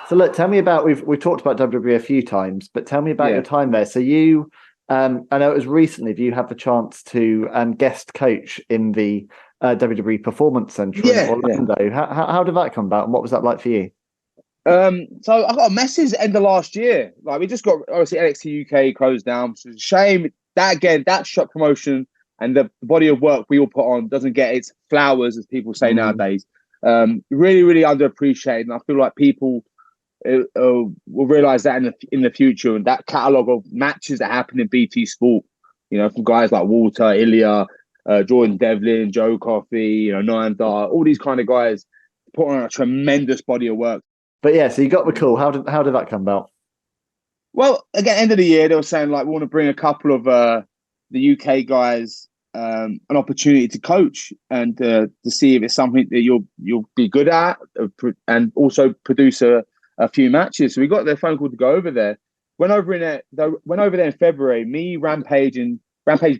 So look, tell me about we've talked about WWE a few times, but tell me about Yeah, your time there. So you, I know it was recently. Do you have the chance to guest coach in the WWE Performance Center in yeah. Orlando? How did that come about, and what was that like for you? So I got a message end of last year. Like we just got obviously NXT UK closed down, which is a shame. That again, that shot promotion and the body of work we all put on doesn't get its flowers, as people say Mm, nowadays. Really, really underappreciated, and I feel like people will realize that in the future. And that catalog of matches that happen in BT Sport, from guys like Walter, Ilya, Jordan Devlin, Joe Coffey, Noam Dar, all these kind of guys put on a tremendous body of work. but yeah, so you got the call. How did that come about? Well, again, end of the year, they were saying like we want to bring a couple of the UK guys an opportunity to coach and to see if it's something that you'll be good at, and also produce a few matches. So we got their phone call to go over there. Went over there in February. Me, Rampage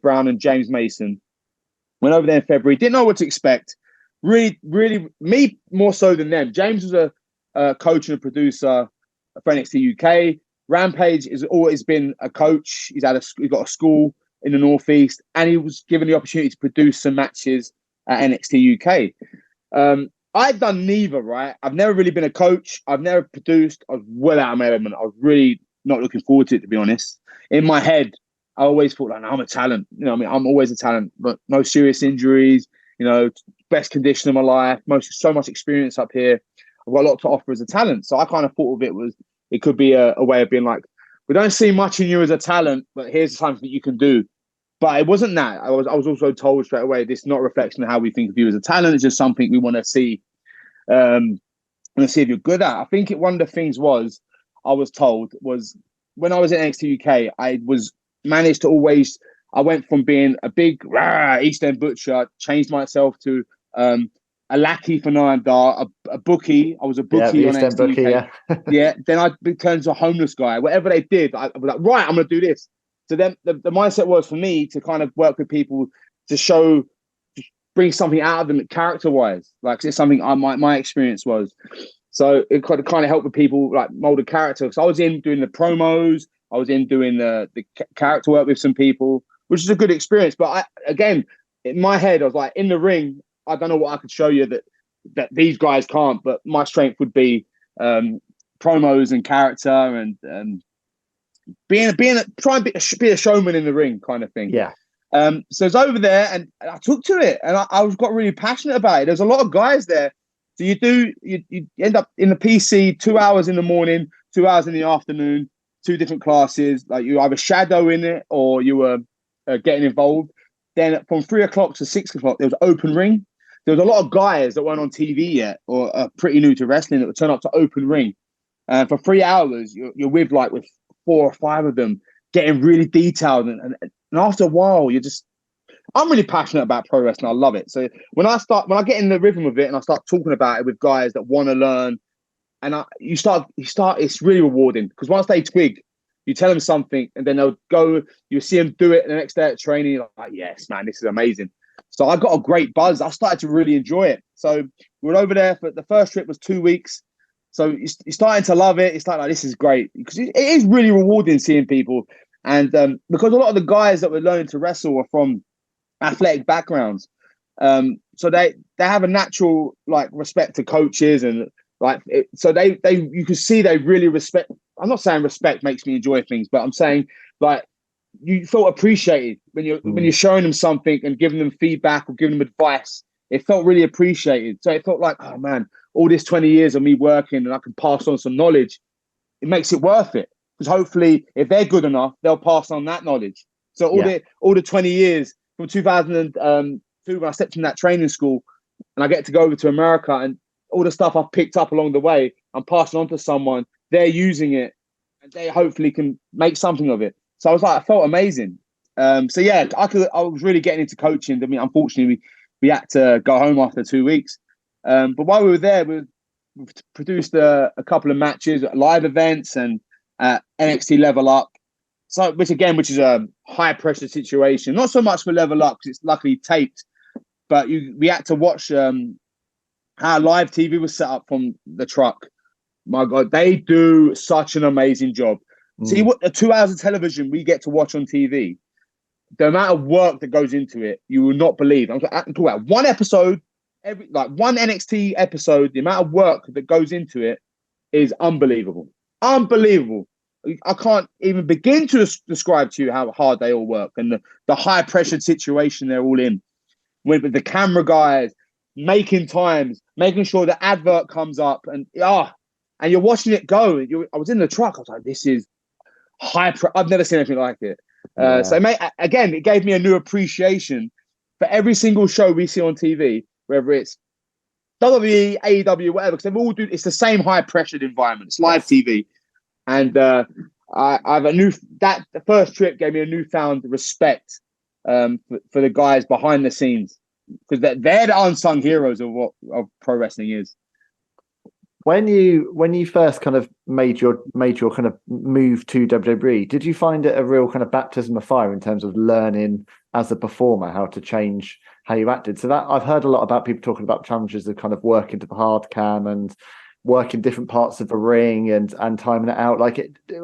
Brown, and James Mason went over there in February. Didn't know what to expect. Really, really, me more so than them. James was a coach and a producer for NXT UK. Rampage has always been a coach. He's got a school in the Northeast, and he was given the opportunity to produce some matches at NXT UK. I've done neither, right? I've never really been a coach. I've never produced. I was well out of my element. I was really not looking forward to it, to be honest. In my head, I always thought, like, no, I'm a talent. I'm always a talent, but no serious injuries. Best condition of my life. So much experience up here. I've got a lot to offer as a talent. So I kind of thought of it could be a way of being like, we don't see much in you as a talent, but here's something that you can do. But it wasn't that. I was also told straight away, this is not a reflection of how we think of you as a talent. It's just something we want to see, and see if you're good at. I think one of the things I was told was when I was at NXT UK, I was managed to always. I went from being a big East End butcher, changed myself to a lackey for Noam Dar, a bookie. I was a Yeah, bookie the on East End NXT bookie. UK. Yeah, Yeah, then I turned to a homeless guy. Whatever they did, I was like, right, I'm going to do this. So then the mindset was for me to kind of work with people to bring something out of them character-wise. Like it's something my experience was. So it kind of helped with people like mold a character. So I was in doing the promos. I was in doing the character work with some people, which is a good experience. But again, in my head, I was like, in the ring, I don't know what I could show you that these guys can't. But my strength would be promos and character and try and be a showman in the ring kind of thing. yeah. So it's over there, and I took to it, and I got really passionate about it. There's a lot of guys there, so you end up in the PC 2 hours in the morning, 2 hours in the afternoon, two different classes. Like you either shadow in it or you were getting involved. Then from 3 o'clock to 6 o'clock, there was open ring. There was a lot of guys that weren't on TV yet or are pretty new to wrestling that would turn up to open ring. And for 3 hours, you're with 4 or 5 of them, getting really detailed. And after a while, I'm really passionate about pro wrestling. I love it. So when I get in the rhythm of it and I start talking about it with guys that want to learn, and you start, it's really rewarding because once they twig, you tell them something and then they'll go, you see them do it the next day at training. You're like, yes, man, this is amazing. So I got a great buzz. I started to really enjoy it. So we were over there for the first trip was 2 weeks. So you're starting to love it. It's like this is great because it is really rewarding seeing people. And because a lot of the guys that were learning to wrestle are from athletic backgrounds, so they have a natural respect to coaches and so they you can see they really respect. I'm not saying respect makes me enjoy things, but I'm saying you feel appreciated when you're showing them something and giving them feedback or giving them advice. It felt really appreciated. So it felt like, oh man, all this 20 years of me working and I can pass on some knowledge. It makes it worth it because hopefully if they're good enough, they'll pass on that knowledge. So all the 20 years from 2002 when I stepped in that training school and I get to go over to America and all the stuff I've picked up along the way, I'm passing on to someone. They're using it and they hopefully can make something of it. So I felt amazing. So yeah, I was really getting into coaching. I mean, unfortunately, we had to go home after 2 weeks. But while we were there, we produced a couple of matches, live events, and NXT Level Up. So, which is a high pressure situation. Not so much for Level Up because it's luckily taped, but we had to watch how live TV was set up from the truck. My God, they do such an amazing job. See Mm. what the 2 hours of television we get to watch on TV, the amount of work that goes into it, you will not believe. I'm talking about one episode, one NXT episode, the amount of work that goes into it is unbelievable. Unbelievable. I can't even begin to describe to you how hard they all work and the high pressured situation they're all in. With the camera guys, making times, making sure the advert comes up, and you're watching it go. I was in the truck. I was like, this is I've never seen anything like it. So, mate, again, it gave me a new appreciation for every single show we see on TV, whether it's WWE, AEW, whatever, because it's the same high pressured environment. It's live TV, and the first trip gave me a newfound respect for the guys behind the scenes, because they're the unsung heroes of what pro wrestling is. When you first kind of made your kind of move to WWE, did you find it a real kind of baptism of fire in terms of learning as a performer how to change how you acted? So that I've heard a lot about people talking about challenges of kind of working to the hard cam and working different parts of the ring and timing it out. Like,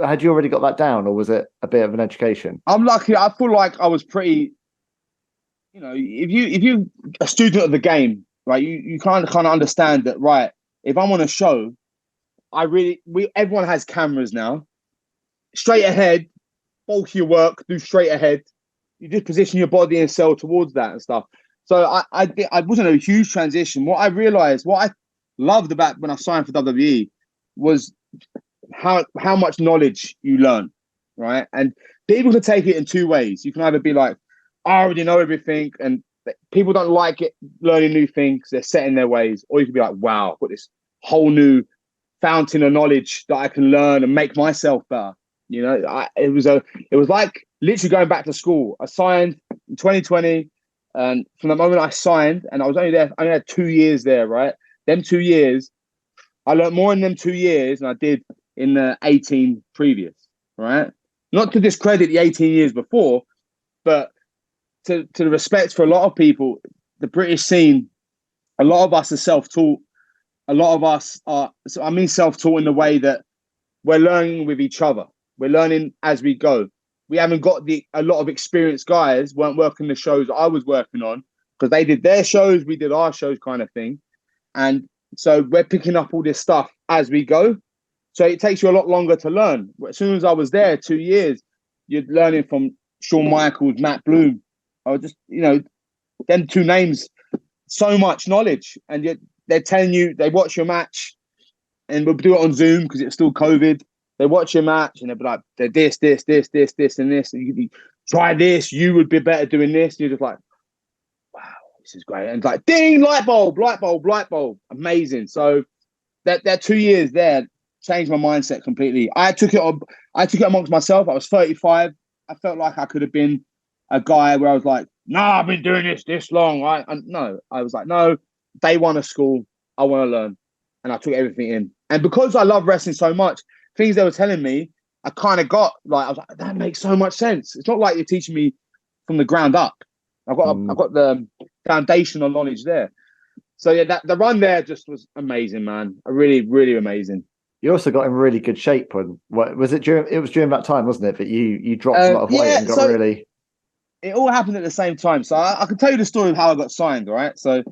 had you already got that down, or was it a bit of an education? I'm lucky. I feel like I was pretty. If you a student of the game, right, you kind of understand that, right? If I'm on a show, everyone has cameras now. Straight ahead, bulk your work, do straight ahead. You just position your body and sell towards that and stuff. So I wasn't a huge transition. What I realized, what I loved about when I signed for WWE was how much knowledge you learn, right? And people can take it in two ways. You can either be like, I already know everything, and people don't like it, learning new things, they're set in their ways. Or you can be like, wow, I've got this whole new fountain of knowledge that I can learn and make myself better. It was like literally going back to school. I signed in 2020, and from the moment I signed, and I only had 2 years there, right? Them 2 years, I learned more in them 2 years than I did in the 18 previous, right? Not to discredit the 18 years before, but to the respect for a lot of people, the British scene, a lot of us are self-taught. A lot of us are, self-taught in the way that we're learning with each other. We're learning as we go. We haven't got a lot of experienced guys weren't working the shows I was working on, because they did their shows, we did our shows, kind of thing. And so we're picking up all this stuff as we go. So it takes you a lot longer to learn. As soon as I was there, 2 years, you're learning from Shawn Michaels, Matt Bloom. I was just, them two names, so much knowledge. And they're telling you, they watch your match, and we'll do it on Zoom because it's still COVID. They watch your match and they'll be like, they're this, and this. And you try this, you would be better doing this. And you're just like, wow, this is great. And it's like, ding, light bulb. Amazing. So that 2 years there changed my mindset completely. I took it amongst myself. I was 35. I felt like I could have been a guy where I was like, nah, I've been doing this long, right? And no, I was like, no, day one of school, I want to learn. And I took everything in. And because I love wrestling so much, things they were telling me, I kind of got, like, I was like, that makes so much sense. It's not like you're teaching me from the ground up. I've got the foundational knowledge there. So yeah, the run there just was amazing, man. Really, really amazing. You also got in really good shape when was it during? It was during that time, wasn't it? That you dropped a lot of weight and got really. It all happened at the same time. So I can tell you the story of how I got signed. All right. So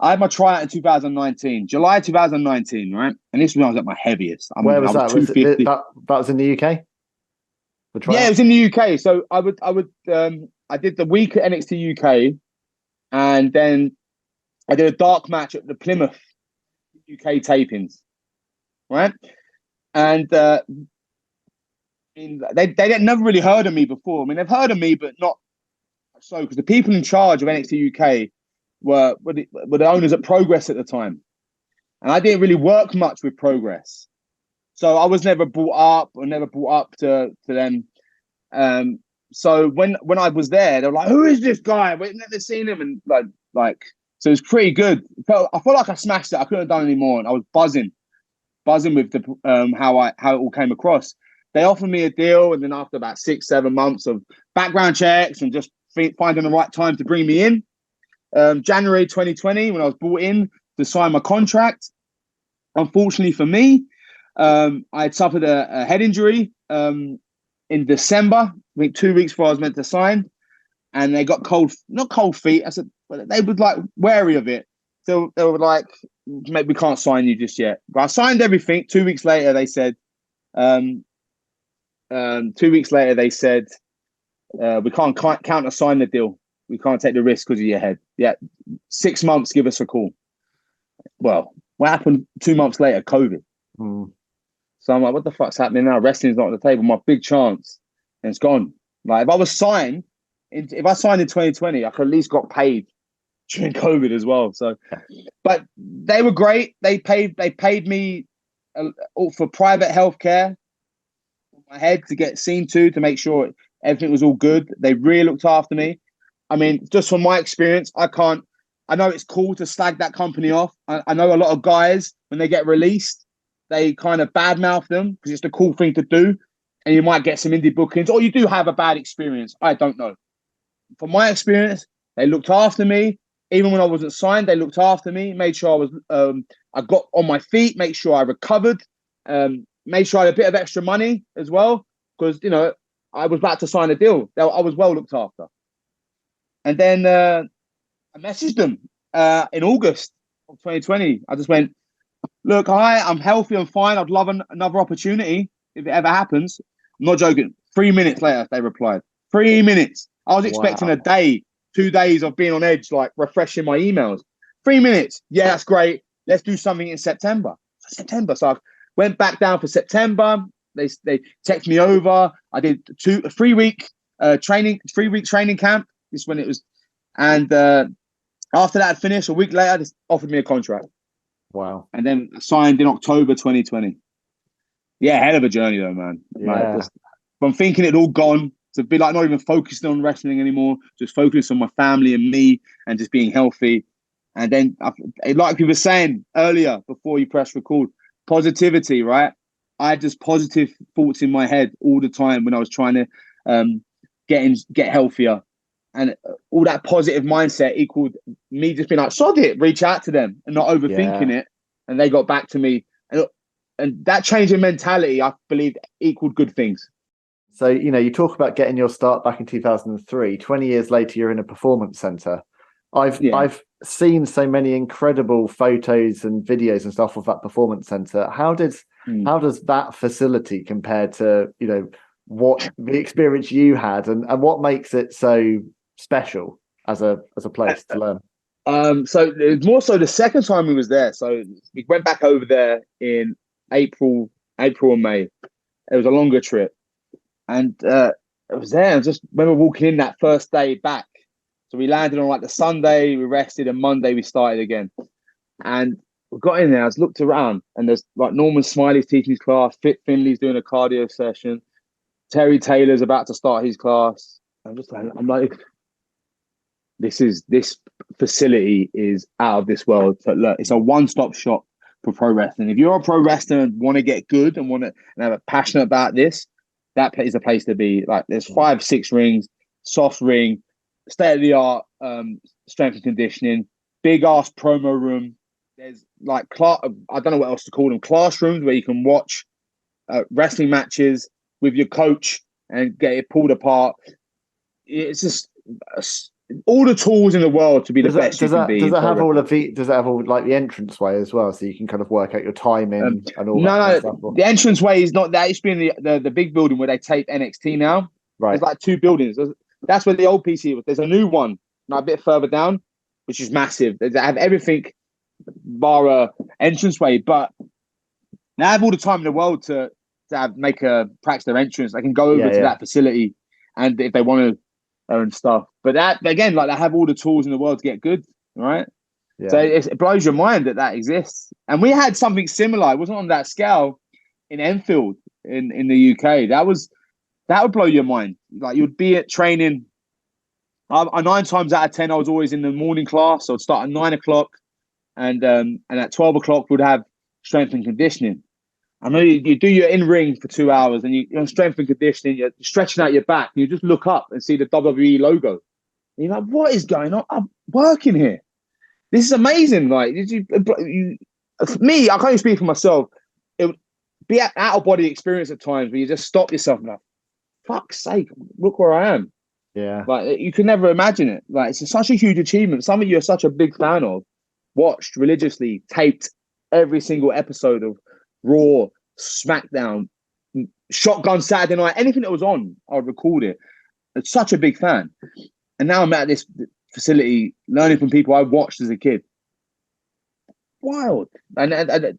I had my tryout in 2019, July 2019, right? And this was when I was at my heaviest. Where was that? Was it, that was in the UK? Yeah, it was in the UK. So I did the week at NXT UK, and then I did a dark match at the Plymouth UK tapings, right? And they never really heard of me before. I mean, they've heard of me, but not so, because the people in charge of NXT UK were the owners at Progress at the time, and I didn't really work much with Progress, so I was never brought up to them. So when I was there, they were like, "Who is this guy? We've never seen him," and like. So it was pretty good. I felt like I smashed it. I couldn't have done any more, and I was buzzing with the how it all came across. They offered me a deal, and then after about 6-7 months of background checks and just finding the right time to bring me in, January 2020, when I was brought in to sign my contract, unfortunately for me, I had suffered a head injury in December, I think 2 weeks before I was meant to sign, and they got not cold feet. I said, but they were like wary of it. So they were like, "Mate, we can't sign you just yet." But I signed everything. 2 weeks later, they said, 2 weeks later, they said, we can't counter-sign the deal. We can't take the risk because of your head. Yeah, 6 months, give us a call. Well, what happened 2 months later? COVID. So I'm like, what the fuck's happening now? Wrestling's not on the table. My big chance, and it's gone. Like if I signed in 2020, I could at least got paid during COVID as well. So, but they were great. They paid me for private healthcare for my head to get seen to make sure everything was all good. They really looked after me. I mean, just from my experience, I know it's cool to slag that company off. I know a lot of guys, when they get released, they kind of badmouth them because it's the cool thing to do. And you might get some indie bookings, or you do have a bad experience. I don't know. From my experience, they looked after me. Even when I wasn't signed, they looked after me, made sure I got on my feet, made sure I recovered, made sure I had a bit of extra money as well. Because, I was about to sign a deal. I was well looked after. And then I messaged them in August of 2020. I just went, look, hi, I'm healthy, I'm fine. I'd love another opportunity if it ever happens. I'm not joking. 3 minutes later, they replied. 3 minutes. I was expecting a day, 2 days of being on edge, like refreshing my emails. 3 minutes. Yeah, that's great. Let's do something in September. So I went back down for September. They texted me over. I did a 3 week training camp. This is when it was. And after that had finished, a week later, they offered me a contract. Wow. And then signed in October 2020. Yeah, hell of a journey though, man. Yeah. Like, from thinking it all gone to be like not even focusing on wrestling anymore, just focused on my family and me and just being healthy. And then, like you were saying earlier before you press record, positivity, right? I had just positive thoughts in my head all the time when I was trying to get healthier. And all that positive mindset equaled me just being like, sod it, reach out to them and not overthinking it. And they got back to me. And that change in mentality, I believe, equaled good things. So, you talk about getting your start back in 2003. 20 years later, you're in a performance center. I've seen so many incredible photos and videos and stuff of that performance center. How does that facility compare to, what the experience you had and what makes it so special as a place to learn? So it was more so the second time we was there. So we went back over there in April and May. It was a longer trip. And it was there. I just remember walking in that first day back. So we landed on like the Sunday, we rested, and Monday we started again. And we got in there, I just looked around, and there's like Norman Smiley's teaching his class, Fit Finley's doing a cardio session, Terry Taylor's about to start his class. I'm like, this facility is out of this world. So look, it's a one-stop shop for pro wrestling. If you're a pro wrestler and want to get good and have a passion about this, that is a place to be. Like, there's 5-6 rings, soft ring, state-of-the-art strength and conditioning, big ass promo room. There's like I don't know what else to call them, classrooms where you can watch wrestling matches with your coach and get it pulled apart. It's just all the tools in the world to be the best you can be. Does it have all like the entranceway as well, so you can kind of work out your timing and all that? Kind of stuff? The entranceway is not that. It's been the big building where they tape NXT now. Right. There's like 2 buildings. That's where the old PC was. There's a new one, a bit further down, which is massive. They have everything bar a entranceway, but they have all the time in the world to practice their entrance. They can go over to that facility, and if they want to, and stuff. But that, again, like, they have all the tools in the world to get good, right? Yeah. So it blows your mind that exists. And we had something similar. It wasn't on that scale in Enfield in the UK. That would blow your mind. Like, you'd be at training. 9 times out of 10, I was always in the morning class. So I'd start at 9 o'clock, and at 12 o'clock we'd have strength and conditioning. I know you do your in-ring for 2 hours, and you're on strength and conditioning, you're stretching out your back, and you just look up and see the WWE logo. And you're like, what is going on? I'm working here. This is amazing. Like, for me, I can't even speak for myself. be out of body experience at times where you just stop yourself and like, fuck's sake, look where I am. Yeah. Like you can never imagine it. Like it's such a huge achievement. Something you're such a big fan of, watched religiously, taped every single episode of Raw, SmackDown, Shotgun Saturday Night, anything that was on, I'd record it. It's such a big fan. And now I'm at this facility learning from people I watched as a kid. Wild. And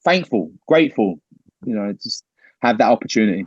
thankful, grateful, just have that opportunity.